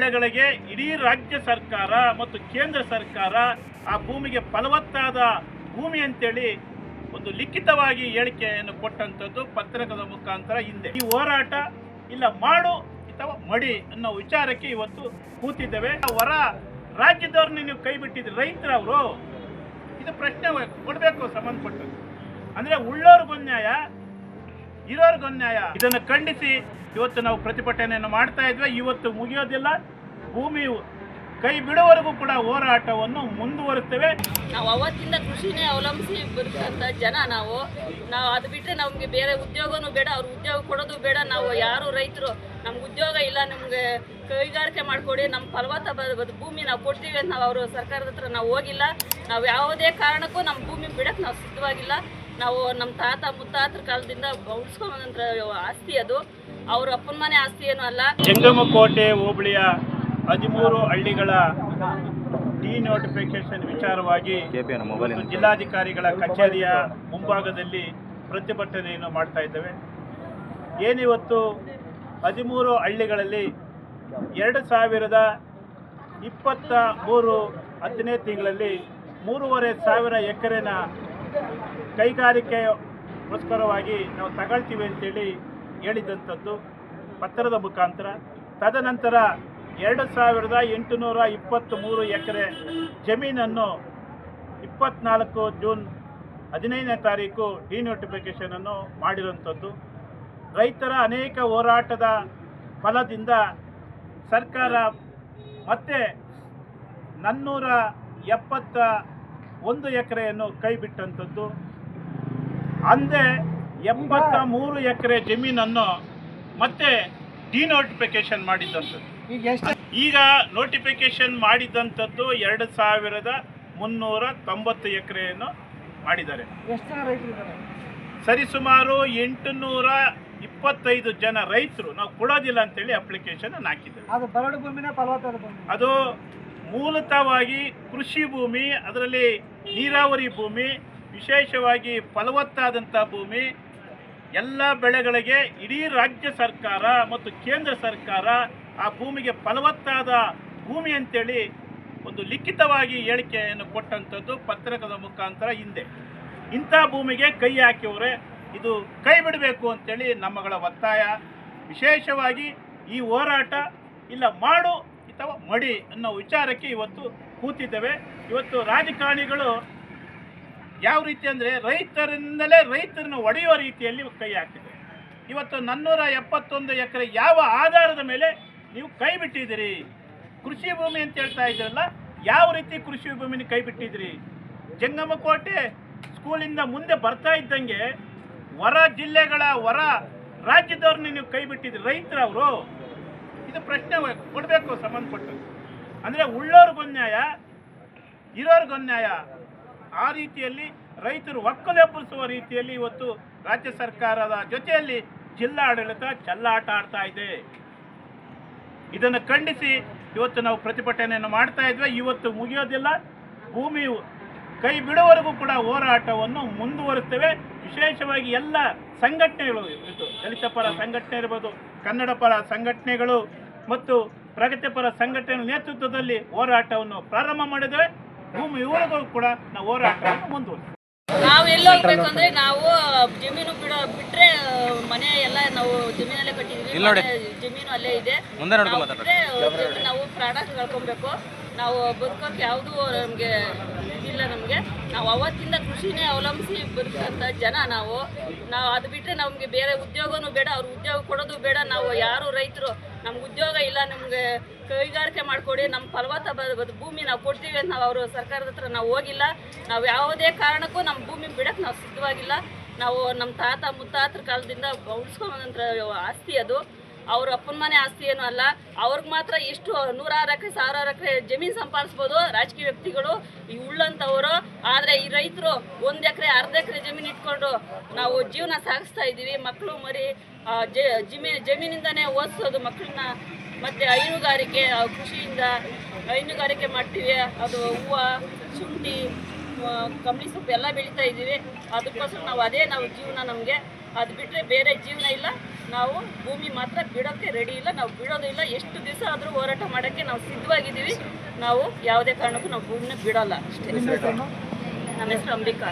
ಬೆಳೆಗಳಿಗೆ ಇಡೀ ರಾಜ್ಯ ಸರ್ಕಾರ ಮತ್ತು ಕೇಂದ್ರ ಸರ್ಕಾರ ಆ ಭೂಮಿಗೆ ಫಲವತ್ತಾದ ಭೂಮಿ ಅಂತೇಳಿ ಒಂದು ಲಿಖಿತವಾಗಿ ಹೇಳಿಕೆಯನ್ನು ಕೊಟ್ಟಂಥದ್ದು ಪತ್ರಿಕೆದ ಮುಖಾಂತರ ಹಿಂದೆ. ಈ ಹೋರಾಟ ಇಲ್ಲ ಮಾಡು ಅಥವಾ ಮಡಿ ಅನ್ನೋ ವಿಚಾರಕ್ಕೆ ಇವತ್ತು ಕೂತಿದ್ದೇವೆ. ಹೊರ ರಾಜ್ಯದವ್ರನ್ನ ನೀವು ಕೈ ಬಿಟ್ಟಿದ್ರಿ, ರೈತರವರು ಇದು ಪ್ರಶ್ನೆ ಕೊಡಬೇಕು ಸಂಬಂಧಪಟ್ಟದ್ದು. ಅಂದರೆ ಉಳ್ಳೋರ್ಗೊಂದ್ಯಾಯ ಇರೋರ್ಗೊಂದ್ಯಾಯ. ಇದನ್ನು ಖಂಡಿಸಿ ಇವತ್ತು ನಾವು ಪ್ರತಿಭಟನೆಯನ್ನು ಮಾಡ್ತಾ ಇದ್ವಿ. ಇವತ್ತು ಮುಗಿಯೋದಿಲ್ಲ, ಭೂಮಿ ಕೈ ಬಿಡುವವರೆಗೂ ಕೂಡ ಹೋರಾಟವನ್ನು ಮುಂದುವರಿಸ್ತೇವೆ. ನಾವು ಅವತ್ತಿಂದ ಕೃಷಿನೇ ಅವಲಂಬಿಸಿ ಬದುಕಂತ ಜನ ನಾವು ಅದು ಬಿಟ್ಟರೆ ನಮಗೆ ಬೇರೆ ಉದ್ಯೋಗನೂ ಬೇಡ, ಅವ್ರು ಉದ್ಯೋಗ ಕೊಡೋದು ಬೇಡ. ನಾವು ಯಾರು ರೈತರು ನಮ್ಗೆ ಉದ್ಯೋಗ ಇಲ್ಲ, ನಮಗೆ ಕೈಗಾರಿಕೆ ಮಾಡಿಕೊಡಿ, ನಮ್ಮ ಫಲವತ್ತ ಭೂಮಿ ನಾವು ಕೊಡ್ತೀವಿ ಅಂತ ನಾವು ಅವರು ಸರ್ಕಾರದ ಹತ್ರ ನಾವು ಹೋಗಿಲ್ಲ. ನಾವು ಯಾವುದೇ ಕಾರಣಕ್ಕೂ ನಮ್ಮ ಭೂಮಿ ಬಿಡಕ್ಕೆ ನಾವು ಸಿದ್ಧವಾಗಿಲ್ಲ. ನಾವು ನಮ್ಮ ತಾತ ಮುತ್ತಾತರ ಕಾಲದಿಂದ ಉಳಿಸ್ಕೊಂಬಂದ್ರ ಆಸ್ತಿ ಅದು, ಅವ್ರ ಅಪ್ಪನ ಮನೆ ಆಸ್ತಿ ಏನೂ ಅಲ್ಲ. ಜಂಗಮಕೋಟೆ ಹೋಬಳಿಯ 13 ಹಳ್ಳಿಗಳ ಡಿನೋಟಿಫಿಕೇಶನ್ ವಿಚಾರವಾಗಿ ಜಿಲ್ಲಾಧಿಕಾರಿಗಳ ಕಚೇರಿಯ ಮುಂಭಾಗದಲ್ಲಿ ಪ್ರತಿಭಟನೆಯನ್ನು ಮಾಡ್ತಾ ಇದ್ದೇವೆ. ಏನಿವತ್ತು 13 ಹಳ್ಳಿಗಳಲ್ಲಿ 2023 10ನೇ ತಿಂಗಳಲ್ಲಿ 3,500 ಎಕರೆನ ಕೈಗಾರಿಕೆಗೋಸ್ಕರವಾಗಿ ನಾವು ತಗೊಳ್ತೀವಿ ಅಂತೇಳಿ ಹೇಳಿದಂಥದ್ದು ಪತ್ರದ ಮುಖಾಂತರ. ತದನಂತರ 2,823 ಎಕರೆ ಜಮೀನನ್ನು 24 ಜೂನ್ 15ನೇ ತಾರೀಕು ಡಿನೋಟಿಫಿಕೇಷನನ್ನು ಮಾಡಿರುವಂಥದ್ದು. ರೈತರ ಅನೇಕ ಹೋರಾಟದ ಫಲದಿಂದ ಸರ್ಕಾರ ಮತ್ತೆ 471 ಎಕರೆಯನ್ನು ಕೈಬಿಟ್ಟಂಥದ್ದು. ಅಂದೇ 73 ಎಕರೆ ಜಮೀನನ್ನು ಮತ್ತೆ ಡಿನೋಟಿಫಿಕೇಶನ್ ಮಾಡಿದ್ದಂಥದ್ದು. ಈಗ ನೋಟಿಫಿಕೇಶನ್ ಮಾಡಿದಂಥದ್ದು 2,390 ಎಕರೆಯನ್ನು ಮಾಡಿದ್ದಾರೆ. ಸರಿಸುಮಾರು 825 ಜನ ರೈತರು ನಾವು ಕೊಡೋದಿಲ್ಲ ಅಂತೇಳಿ ಅಪ್ಲಿಕೇಶನ್ ಹಾಕಿದ್ದಾರೆ. ಅದು ಮೂಲತಃವಾಗಿ ಕೃಷಿ ಭೂಮಿ, ಅದರಲ್ಲಿ ನೀರಾವರಿ ಭೂಮಿ, ವಿಶೇಷವಾಗಿ ಫಲವತ್ತಾದಂಥ ಭೂಮಿ. ಎಲ್ಲ ಬೆಳೆಗಳಿಗೆ ಇಡೀ ರಾಜ್ಯ ಸರ್ಕಾರ ಮತ್ತು ಕೇಂದ್ರ ಸರ್ಕಾರ ಆ ಭೂಮಿಗೆ ಫಲವತ್ತಾದ ಭೂಮಿ ಅಂತೇಳಿ ಒಂದು ಲಿಖಿತವಾಗಿ ಹೇಳಿಕೆಯನ್ನು ಕೊಟ್ಟಂಥದ್ದು ಪತ್ರಿಕೆದ ಮುಖಾಂತರ ಹಿಂದೆ. ಇಂಥ ಭೂಮಿಗೆ ಕೈ ಹಾಕಿವರೆ ಇದು ಕೈ ಬಿಡಬೇಕು ಅಂತೇಳಿ ನಮ್ಮಗಳ ಒತ್ತಾಯ. ವಿಶೇಷವಾಗಿ ಈ ಹೋರಾಟ ಇಲ್ಲ ಮಾಡು ಅಥವಾ ಮಡಿ ಅನ್ನೋ ವಿಚಾರಕ್ಕೆ ಇವತ್ತು ಕೂತಿದ್ದೇವೆ. ಇವತ್ತು ರಾಜಕಾರಣಿಗಳು ಯಾವ ರೀತಿ ಅಂದರೆ ರೈತರಿಂದಲೇ ರೈತರನ್ನು ಒಡೆಯುವ ರೀತಿಯಲ್ಲಿ ಕೈ ಹಾಕ್ತಿದೆ. ಇವತ್ತು 471 ಎಕರೆ ಯಾವ ಆಧಾರದ ಮೇಲೆ ನೀವು ಕೈ ಬಿಟ್ಟಿದ್ದೀರಿ? ಕೃಷಿ ಭೂಮಿ ಅಂತ ಹೇಳ್ತಾ ಇದ್ದೀರಲ್ಲ, ಯಾವ ರೀತಿ ಕೃಷಿ ಭೂಮಿನ ಕೈ ಬಿಟ್ಟಿದ್ದೀರಿ? ಜಂಗಮಕೋಟೆ ಸ್ಕೂಲಿಂದ ಮುಂದೆ ಬರ್ತಾ ಇದ್ದಂಗೆ ಹೊರ ಜಿಲ್ಲೆಗಳ ಹೊರ ರಾಜ್ಯದವ್ರನ್ನ ನೀವು ಕೈ ಬಿಟ್ಟಿದ್ದೀರಿ, ರೈತರವರು ಇದು ಪ್ರಶ್ನೆ ಕೊಡಬೇಕು ಸಂಬಂಧಪಟ್ಟದ್ದು. ಅಂದರೆ ಉಳ್ಳೋರ್ಗೊಂದ್ಯಾಯ ಇರೋರ್ಗೊಂದ್ಯಾಯ. ಆ ರೀತಿಯಲ್ಲಿ ರೈತರು ಒಕ್ಕಲೆಬ್ಬಿಸುವ ರೀತಿಯಲ್ಲಿ ಇವತ್ತು ರಾಜ್ಯ ಸರ್ಕಾರದ ಜೊತೆಯಲ್ಲಿ ಜಿಲ್ಲಾಡಳಿತ ಚೆಲ್ಲಾಟ ಆಡ್ತಾ ಇದೆ. ಇದನ್ನು ಖಂಡಿಸಿ ಇವತ್ತು ನಾವು ಪ್ರತಿಭಟನೆಯನ್ನು ಮಾಡ್ತಾ ಇದ್ವಿ. ಇವತ್ತು ಮುಗಿಯೋದಿಲ್ಲ, ಭೂಮಿ ಕೈ ಬಿಡುವವರೆಗೂ ಕೂಡ ಹೋರಾಟವನ್ನು ಮುಂದುವರಿಸ್ತೇವೆ. ವಿಶೇಷವಾಗಿ ಎಲ್ಲ ಸಂಘಟನೆಗಳು, ಇದು ದಲಿತ ಪರ ಸಂಘಟನೆ ಇರ್ಬೋದು, ಕನ್ನಡ ಪರ ಸಂಘಟನೆಗಳು ಮತ್ತು ಪ್ರಗತಿಪರ ಸಂಘಟನೆಗಳ ನೇತೃತ್ವದಲ್ಲಿ ಹೋರಾಟವನ್ನು ಪ್ರಾರಂಭ ಮಾಡಿದ್ದೇವೆ. ಭೂಮಿ ಇವರೆಗೂ ಕೂಡ ನಾವು ಹೋರಾಟವನ್ನು ಮುಂದುವರಿಸ್ತೇವೆ. ನಾವು ಎಲ್ಲಿ ಹೋಗ್ಬೇಕು ಅಂದ್ರೆ ನಾವು ಜಮೀನು ಬಿಟ್ರೆ ಮನೆ ಎಲ್ಲ ನಾವು ಜಮೀನಲ್ಲೇ ಕಟ್ಟಿದ್ವಿ, ಜಮೀನು ಅಲ್ಲೇ ಇದೆ. ನಾವು ಪ್ರಾಣ ಕಳ್ಕೊಬೇಕು. ನಾವು ಬದುಕೋಕೆ ಯಾವುದೂ ನಮಗೆ ಇದಿಲ್ಲ. ನಾವು ಅವತ್ತಿಂದ ಕೃಷಿನೇ ಅವಲಂಬಿಸಿ ಬದುಕಂತ ಜನ ನಾವು ಅದು ಬಿಟ್ಟರೆ ನಮಗೆ ಬೇರೆ ಉದ್ಯೋಗನೂ ಬೇಡ, ಅವ್ರು ಉದ್ಯೋಗ ಕೊಡೋದು ಬೇಡ. ನಾವು ಯಾರು ರೈತರು ನಮ್ಗೆ ಉದ್ಯೋಗ ಇಲ್ಲ, ನಮಗೆ ಕೈಗಾರಿಕೆ ಮಾಡಿಕೊಡಿ, ನಮ್ಮ ಫಲವತ್ತ ಭೂಮಿ ನಾವು ಕೊಡ್ತೀವಿ ಅಂತ ನಾವು ಅವರು ಸರ್ಕಾರದ ಹತ್ರ ನಾವು ಹೋಗಿಲ್ಲ. ನಾವು ಯಾವುದೇ ಕಾರಣಕ್ಕೂ ನಮ್ಮ ಭೂಮಿ ಬಿಡಕ್ಕೆ ನಾವು ಸಿದ್ಧವಾಗಿಲ್ಲ. ನಾವು ನಮ್ಮ ತಾತ ಮುತ್ತಾತರ ಕಾಲದಿಂದ ಉಳಿಸ್ಕೊಂಬಂದ್ರ ಆಸ್ತಿ ಅದು, ಅವ್ರ ಅಪ್ಪನ ಮನೆ ಆಸ್ತಿ ಏನೂ ಅಲ್ಲ. ಅವ್ರಿಗೆ ಮಾತ್ರ ಎಷ್ಟು 100 ಎಕರೆ 1000 ಎಕರೆ ಜಮೀನು ಸಂಪಾದಿಸ್ಬೋದು ರಾಜಕೀಯ ವ್ಯಕ್ತಿಗಳು, ಈ ಉಳ್ಳಂಥವರು. ಆದರೆ ಈ ರೈತರು 1 ಎಕರೆ 1/2 ಎಕರೆ ಜಮೀನು ಇಟ್ಕೊಂಡು ನಾವು ಜೀವನ ಸಾಗಿಸ್ತಾ ಇದ್ದೀವಿ. ಮಕ್ಕಳು ಮರಿ ಜಮೀನಿಂದನೇ ಓದಿಸೋದು ಮಕ್ಕಳನ್ನ. ಮತ್ತು ಹೈನುಗಾರಿಕೆ, ಕೃಷಿಯಿಂದ ಹೈನುಗಾರಿಕೆ ಮಾಡ್ತೀವಿ. ಅದು ಹೂವು, ಶುಂಠಿ, ಕಂಬಳಿ ಸೊಪ್ಪು ಎಲ್ಲ ಬೆಳೀತಾ ಇದ್ದೀವಿ. ಅದಕ್ಕೋಸ್ಕರ ನಾವು ಜೀವನ ನಮಗೆ. ಅದು ಬಿಟ್ಟರೆ ಬೇರೆ ಜೀವನ ಇಲ್ಲ. ನಾವು ಭೂಮಿ ಮಾತ್ರ ಬಿಡೋಕ್ಕೆ ರೆಡಿ ಇಲ್ಲ, ನಾವು ಬಿಡೋದಿಲ್ಲ. ಎಷ್ಟು ದಿವಸ ಆದರೂ ಹೋರಾಟ ಮಾಡೋಕ್ಕೆ ನಾವು ಸಿದ್ಧವಾಗಿದ್ದೀವಿ. ನಾವು ಯಾವುದೇ ಕಾರಣಕ್ಕೂ ನಾವು ಭೂಮಿನ ಬಿಡೋಲ್ಲ ಅಷ್ಟೇ. ನಮ್ಮ ಹೆಸರು ಅಂಬಿಕಾ.